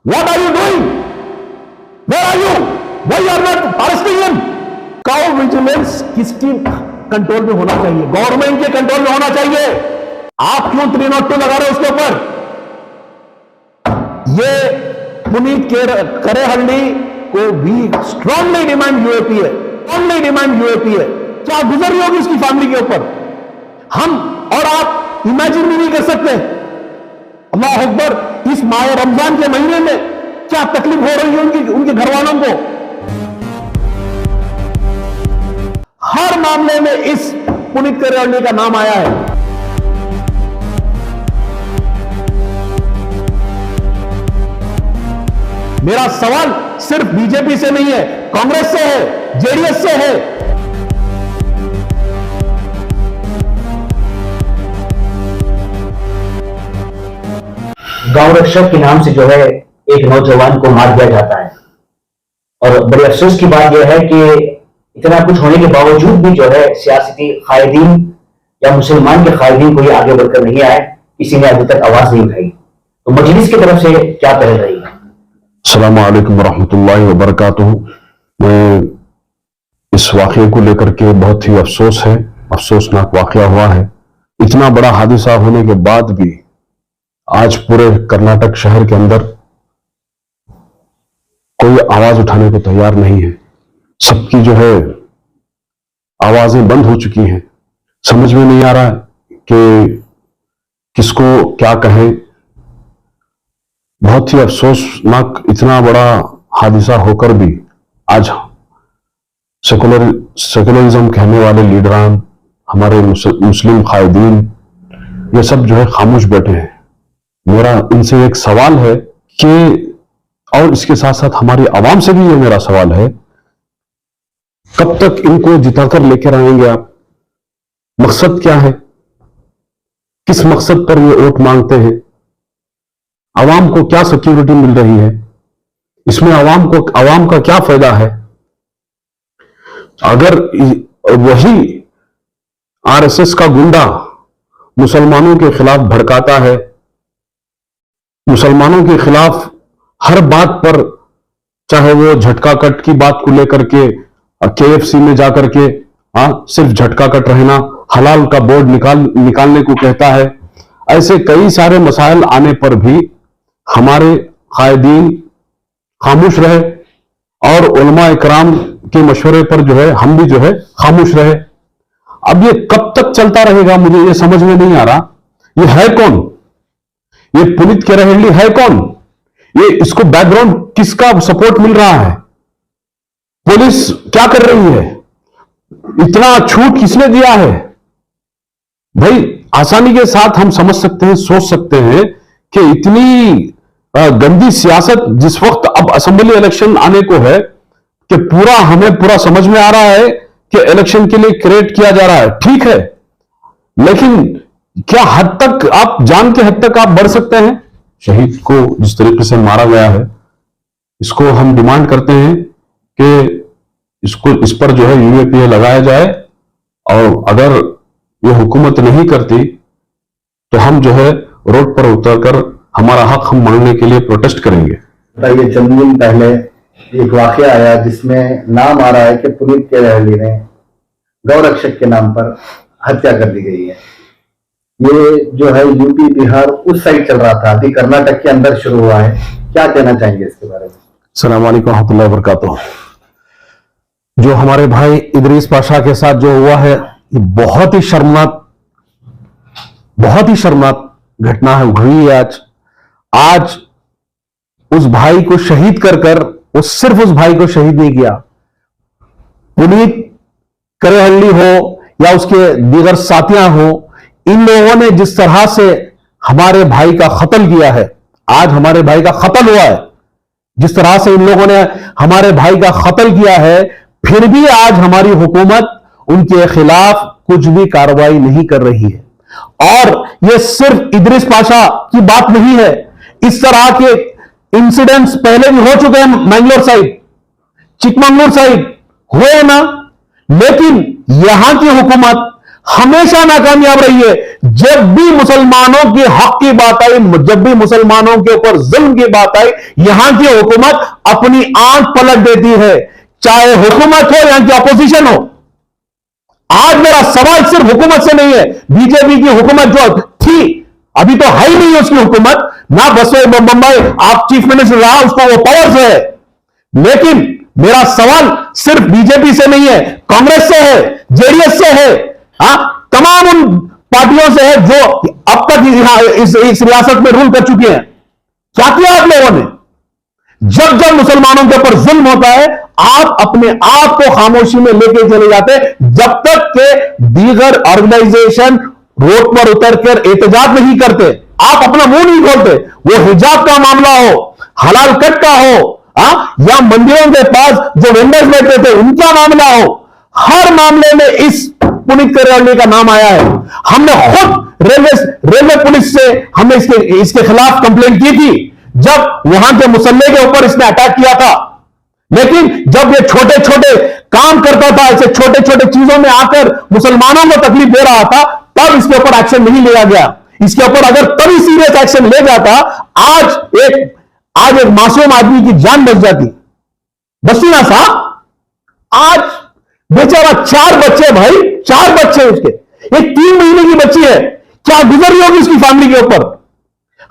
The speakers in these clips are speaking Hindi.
What are you doing? Where are you? Why you are not arresting him? Cow vigilance किसकी कंट्रोल में होना चाहिए? गवर्नमेंट के कंट्रोल में होना चाहिए। आप क्यों 302 लगा रहे हो उसके ऊपर? ये पुनीत करेहल्ली को भी स्ट्रांगली डिमांड यूएपी है, स्ट्रांगली डिमांड यूएपी है। क्या गुजर रही होगी उसकी फैमिली के ऊपर? हम और आप इमेजिन भी नहीं कर सकते। अल्लाह अकबर, इस माह रमजान के महीने में क्या तकलीफ हो रही है उनके घर वालों को। हर मामले में इस पुनीत करेहल्ली का नाम आया है। मेरा सवाल सिर्फ बीजेपी से नहीं है, कांग्रेस से है, जेडीएस से है। गांव रक्षक के नाम से जो है एक नौजवान को मार दिया जाता है। और बड़े अफसोस की बात यह है कि इतना कुछ होने के बावजूद भी जो है सियासती कायदीन या मुसलमान के कायदीन को ये आगे बढ़कर नहीं आए, किसी ने अभी तक आवाज नहीं उठाई। तो मजलिस की तरफ से क्या पहल रही है? अस्सलामु अलैकुम वरहमतुल्लाहि वबरकातुहू। मैं इस वाक़ये को लेकर के बहुत ही अफसोसनाक वाक़या हुआ है। इतना बड़ा हादसा होने के बाद भी आज पूरे कर्नाटक शहर के अंदर कोई आवाज उठाने को तैयार नहीं है। सबकी जो है आवाजें बंद हो चुकी हैं। समझ में नहीं आ रहा है कि किसको क्या कहें। बहुत ही अफसोसनाक इतना बड़ा हादसा होकर भी आज सेकुलरिज्म कहने वाले लीडरान, हमारे मुस्लिम कायदीन, ये सब जो है खामोश बैठे हैं। मेरा इनसे एक सवाल है कि, और इसके साथ साथ हमारी आवाम से भी ये मेरा सवाल है, कब तक इनको जिताकर लेकर आएंगे आप? मकसद क्या है? किस मकसद पर ये वोट मांगते हैं? आवाम को क्या सिक्योरिटी मिल रही है? इसमें आवाम का क्या फायदा है? अगर वही आरएसएस का गुंडा मुसलमानों के खिलाफ भड़काता है, मुसलमानों के खिलाफ हर बात पर, चाहे वो झटका कट की बात को लेकर के केएफसी में जाकर के सिर्फ झटका कट रहना, हलाल का बोर्ड निकालने को कहता है, ऐसे कई सारे मसाइल आने पर भी हमारे कायदीन खामोश रहे और उलमा इकराम के मशवरे पर जो है हम भी जो है खामोश रहे। अब ये कब तक चलता रहेगा, मुझे ये समझ में नहीं आ रहा। ये है कौन? ये पुनीत करेहल्ली है कौन? ये इसको बैकग्राउंड किसका सपोर्ट मिल रहा है? पुलिस क्या कर रही है? इतना छूट किसने दिया है? भाई आसानी के साथ हम समझ सकते हैं, सोच सकते हैं कि इतनी गंदी सियासत जिस वक्त अब असेंबली इलेक्शन आने को है कि हमें पूरा समझ में आ रहा है कि इलेक्शन के लिए क्रिएट किया जा रहा है, ठीक है, लेकिन क्या हद तक आप जान के हद तक आप बढ़ सकते हैं? शहीद को जिस तरीके से मारा गया है, इसको हम डिमांड करते हैं कि इस पर जो है यूएपीए लगाया जाए, और अगर ये हुकूमत नहीं करती तो हम जो है रोड पर उतरकर हमारा हक हम मांगने के लिए प्रोटेस्ट करेंगे। ये चंद दिन पहले एक वाकया आया जिसमें नाम आ रहा है कि पुनीत करेहल्ली ने गौ रक्षक के नाम पर हत्या कर दी गई है। ये जो है यूपी बिहार उस साइड चल रहा था, अभी कर्नाटक के अंदर शुरू हुआ है। क्या कहना चाहेंगे इसके बारे में? अस्सलाम वालेकुम रहमतुल्लाहि व बरकातुहू। जो हमारे भाई इदरीस पाशा के साथ जो हुआ है, ये बहुत ही शर्मनाक घटना है, हुई है। आज उस भाई को शहीद कर वो सिर्फ उस भाई को शहीद नहीं किया, पुनीत करेहल्ली हो या उसके दीगर साथियां हो, इन लोगों ने जिस तरह से हमारे भाई का कत्ल किया है, आज हमारे भाई का कत्ल हुआ है, जिस तरह से इन लोगों ने हमारे भाई का कत्ल किया है, फिर भी आज हमारी हुकूमत उनके खिलाफ कुछ भी कार्रवाई नहीं कर रही है। और यह सिर्फ इदरीस पाशा की बात नहीं है, इस तरह के इंसिडेंट्स पहले भी हो चुके हैं। मैंगलोर साइड, चिकमंगलूर साइड हुए ना, लेकिन यहां की हुकूमत हमेशा नाकामयाब रही है। जब भी मुसलमानों के हक की बात आई, जब भी मुसलमानों के ऊपर जुल्म की बात आई, यहां की हुकूमत अपनी आंख पलट देती है, चाहे हुकूमत हो या कि अपोजिशन हो। आज मेरा सवाल सिर्फ हुकूमत से नहीं है। बीजेपी की हुकूमत जो थी, अभी तो है ही नहीं उसकी हुकूमत, ना बसवे बंबई आप चीफ मिनिस्टर रहा, उसको वो पावर से है। लेकिन मेरा सवाल सिर्फ बीजेपी से नहीं है, कांग्रेस से है, जेडीएस से है, तमाम उन पार्टियों से है जो अब तक इस रियासत में रूल कर चुकी हैं। क्या किया आप लोगों ने? जब जब मुसलमानों के ऊपर जुल्म होता है, आप अपने आप को खामोशी में लेके चले जाते, जब तक के दीगर ऑर्गेनाइजेशन रोड पर उतरकर एहतजाज नहीं करते, आप अपना मुंह नहीं खोलते। वो हिजाब का मामला हो, हलाल कट का हो, या मंदिरों के पास जो वेंडर्स बैठे थे उनका मामला हो, हर मामले में इस पुनीत करेवाली का नाम आया है। हमने खुद रेलवे पुलिस से हमने इसके खिलाफ कंप्लेंट की थी जब वहां के मुसल्ले के ऊपर इसने अटैक किया था। लेकिन जब ये छोटे छोटे काम करता था, ऐसे छोटे छोटे चीजों में आकर मुसलमानों को तकलीफ दे रहा था, तब इसके ऊपर एक्शन नहीं लिया गया। इसके ऊपर अगर तभी सीरियस एक्शन ले जाता, आज एक मासूम आदमी की जान बच जाती। बसीना साहब, आज बेचारा 4 बच्चे, भाई 4 बच्चे उसके, एक 3 महीने की बच्ची है, क्या गुजर रही होगी उसकी फैमिली के ऊपर।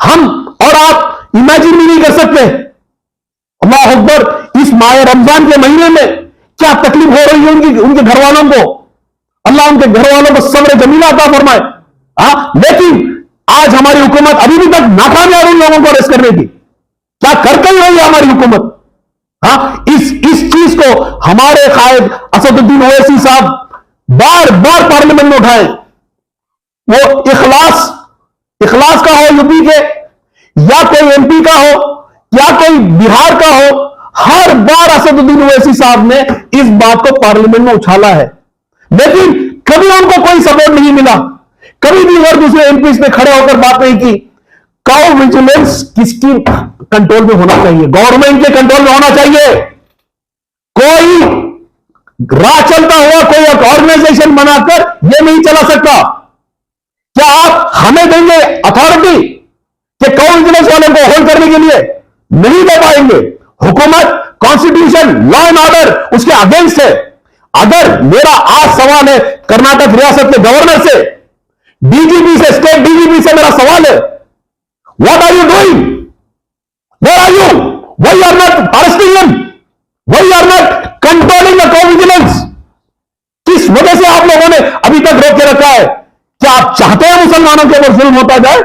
हम और आप इमेजिन भी नहीं कर सकते। अल्लाह अकबर, इस माह रमजान के महीने में क्या तकलीफ हो रही है उनके घर वालों को। अल्लाह उनके घर वालों को सब्र जमीला अता फरमाए। लेकिन आज हमारी हुकूमत अभी भी तक नाकामयाब उन लोगों को अरेस्ट करने की। क्या कर कहीं रही है हमारी हुकूमत? इस चीज को हमारे कायद असदुद्दीन ओवैसी साहब बार बार पार्लियामेंट में उठाए। वो इखलास का हो यूपी के, या कोई एमपी का हो, या कोई बिहार का हो, हर बार असदुद्दीन ओवैसी साहब ने इस बात को पार्लियामेंट में उछाला है। लेकिन कभी उनको कोई सपोर्ट नहीं मिला, कभी भी और दूसरे एमपी ने खड़े होकर बात नहीं की। काउ विजिलेंस किसकी कंट्रोल में होना चाहिए? गवर्नमेंट के कंट्रोल में होना चाहिए। कोई राह चलता हुआ कोई एक ऑर्गेनाइजेशन बनाकर यह नहीं चला सकता। क्या आप हमें देंगे अथॉरिटी कि काउ विजिलेंस वाले को होल्ड करने के लिए? नहीं दे पाएंगे। हुकूमत, कॉन्स्टिट्यूशन, लॉ एंड ऑर्डर उसके अगेंस्ट है। अगर मेरा आज सवाल है कर्नाटक रियासत के गवर्नर से, डीजीपी से, स्टेट डीजीपी से मेरा सवाल है, what are you doing? Where are you? Why are not arresting him? Why are not controlling the cow vigilance? किस वजह से आप लोगों ने अभी तक रोक के रखा है? क्या आप चाहते हैं मुसलमानों के ऊपर जुल्म होता जाए?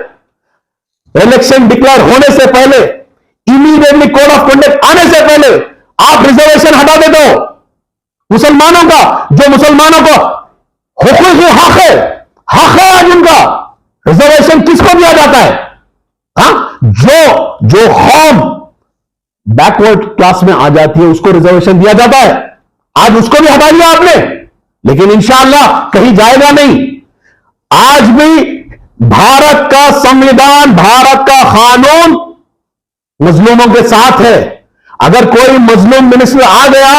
इलेक्शन डिक्लेयर होने से पहले, इमीडिएटली कोड ऑफ कंडक्ट आने से पहले आप रिजर्वेशन हटा दे दो मुसलमानों का। जो मुसलमानों को हुकूक हक है आज उनका। रिजर्वेशन किसको दिया जाता है? जो कौम बैकवर्ड क्लास में आ जाती है उसको रिजर्वेशन दिया जाता है। आज उसको भी हटा दिया आपने, लेकिन इंशाअल्लाह कहीं जाएगा नहीं। आज भी भारत का संविधान, भारत का कानून मजलूमों के साथ है। अगर कोई मजलूम मिनिस्टर आ गया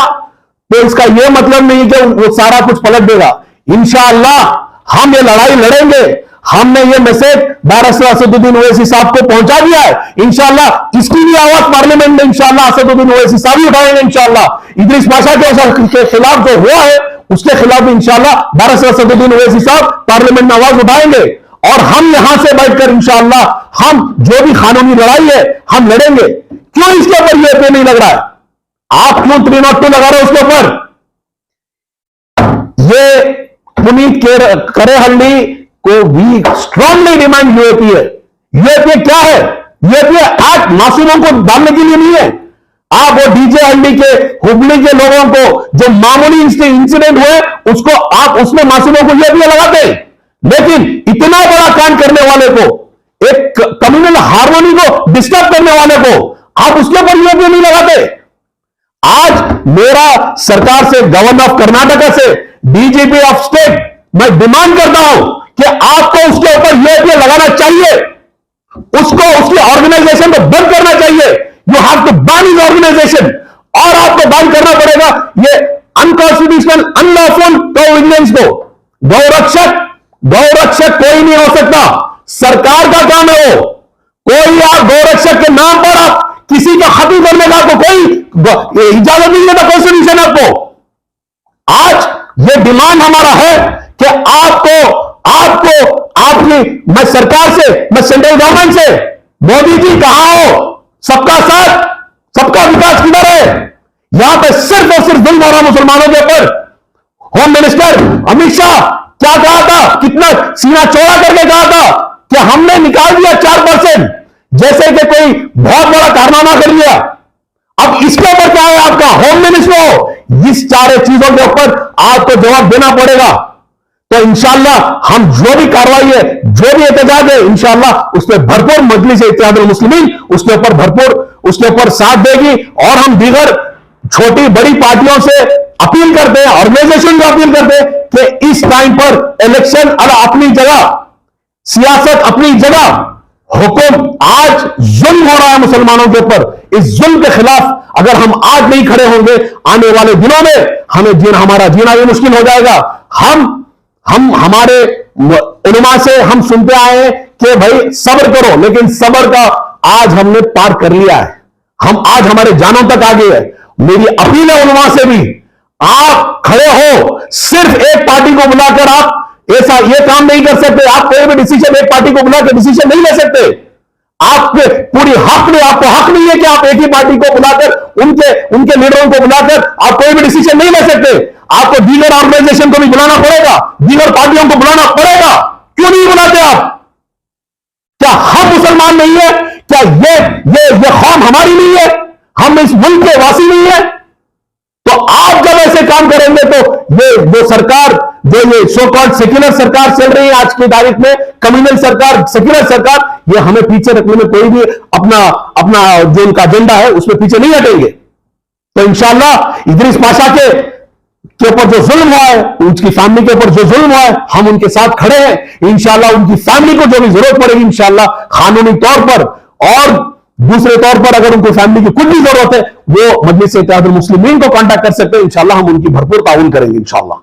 तो इसका यह मतलब नहीं कि वो सारा कुछ पलट देगा। इंशाअल्लाह हम ये लड़ाई लड़ेंगे। हमने ये मैसेज बैरिस्टर असदुद्दीन ओवैसी साहब को पहुंचा दिया है। इंशाअल्लाह इसकी भी आवाज पार्लियामेंट में इंशाअल्लाह असदुद्दीन ओवैसी साहब ही उठाएंगे। इंशाअल्लाह इदरीस पाशा के खिलाफ जो हुआ है उसके खिलाफ भी इंशाअल्लाह बैरिस्टर असदुद्दीन ओवैसी साहब पार्लियामेंट में आवाज उठाएंगे। और हम यहां से बैठकर इंशाअल्लाह हम जो भी कानूनी लड़ाई है हम लड़ेंगे। क्यों इसके ऊपर ये पे नहीं लग रहा है? आप क्यों 302 लगा रहे हो उसके ऊपर? ये पुनीत करेहल्ली को भी स्ट्रांगली डिमांड यूएपीए। यूएपीए क्या है? यूएपीए एक्ट मासूमों को डालने के लिए नहीं है। आप वो डीजे हल्दी के, हुबली के लोगों को जो मामूली इंसिडेंट हुए उसको आप उसमें मासूमों को यूएपीए लगाते हैं। लेकिन इतना बड़ा कांड करने वाले को, एक कम्युनल हार्मोनी को डिस्टर्ब करने वाले को आप उसके ऊपर यूएपीए नहीं लगाते। आज मेरा सरकार से, गवर्नर ऑफ कर्नाटका से, डीजीपी ऑफ स्टेट, मैं डिमांड करता हूं कि आपको उसके ऊपर यूएपीए लगाना चाहिए। उसको, उसकी ऑर्गेनाइजेशन को बंद करना चाहिए। You have to ban his organization. और आपको बैन करना पड़ेगा ये अनकॉन्स्टिट्यूशनल, अनलॉफुल काउ विजिलेंस को। गौरक्षक कोई नहीं हो सकता, सरकार का काम है वो। कोई आप गौरक्षक के नाम पर आप किसी का खत्म करने का आपको कोई इजाजत नहीं देता कॉन्स्टिट्यूशन आपको। आज ये डिमांड हमारा है कि मैं सरकार से, मैं सेंट्रल गवर्नमेंट से, मोदी जी कहां हो, सबका साथ सबका विकास किधर है? यहां पे सिर्फ और सिर्फ जुल्म हो रहा मुसलमानों के ऊपर। होम मिनिस्टर अमित शाह क्या कहा था, कितना सीना चौड़ा करके कहा था कि हमने निकाल दिया 4%, जैसे कि कोई बहुत बड़ा कारनामा कर लिया। अब इसके ऊपर क्या है आपका? होम मिनिस्टर हो, इस चार चीजों के ऊपर आपको जवाब देना पड़ेगा। तो इंशाअल्लाह हम जो भी कार्रवाई है, जो भी एहतजाज है, इंशाअल्लाह उस पर भरपूर मजलिस इत्तेहादुल मुस्लिमीन उसके ऊपर भरपूर उसके ऊपर साथ देगी। और हम दीगर छोटी बड़ी पार्टियों से अपील करते हैं, ऑर्गेनाइजेशन को अपील करते हैं कि इस टाइम पर इलेक्शन अपनी जगह, सियासत अपनी जगह, हुक्म आज जुल्म हो रहा है मुसलमानों के ऊपर। इस जुल्म के खिलाफ अगर हम आज नहीं खड़े होंगे, आने वाले दिनों में हमारा जीना भी मुश्किल हो जाएगा। हम हमारे उलमा से हम सुनते आए हैं कि भाई सब्र करो, लेकिन सब्र का आज हमने पार कर लिया है। हम आज हमारे जानों तक आ गए हैं। मेरी अपील है उलमा से भी, आप खड़े हो, सिर्फ एक पार्टी को बुलाकर आप ऐसा ये काम नहीं कर सकते। आप कोई भी डिसीजन एक पार्टी को बुलाकर डिसीजन नहीं ले सकते। आपके पूरी हक में, आपको हक नहीं है कि आप एक ही पार्टी को बुलाकर उनके लीडरों को बुलाकर आप कोई भी डिसीजन नहीं ले सकते। आपको दीगर ऑर्गेनाइजेशन को भी बुलाना पड़ेगा, दीगर पार्टियों को बुलाना पड़ेगा। क्यों नहीं बुलाते आप? क्या हम मुसलमान नहीं है? क्या ये कौम हमारी नहीं है? हम इस मुल्क के वासी नहीं है? तो आप जब ऐसे काम करेंगे तो वो सरकार, जो ये सो कॉल्ड सेक्युलर सरकार चल रही है आज की तारीख में, कम्युनल सरकार, सेक्युलर सरकार, ये हमें पीछे रखने में कोई भी अपना जो उनका एजेंडा है उसमें पीछे नहीं हटेंगे। तो इंशाअल्लाह इदरीस पाशा के ऊपर जो जुल्म हुआ है, उसकी फैमिली के ऊपर जो जुल्म हुआ है, हम उनके साथ खड़े हैं। इंशाअल्लाह उनकी फैमिली को जो भी जरूरत पड़ेगी, इंशाअल्लाह कानूनी तौर पर और दूसरे तौर पर अगर उनको फैमिली की कुछ भी जरूरत है, वो मजलिस इत्तेहादुल मुस्लिमीन को कांटेक्ट कर सकते हैं। इंशाअल्लाह हम उनकी भरपूर ताउन करेंगे इंशाअल्लाह।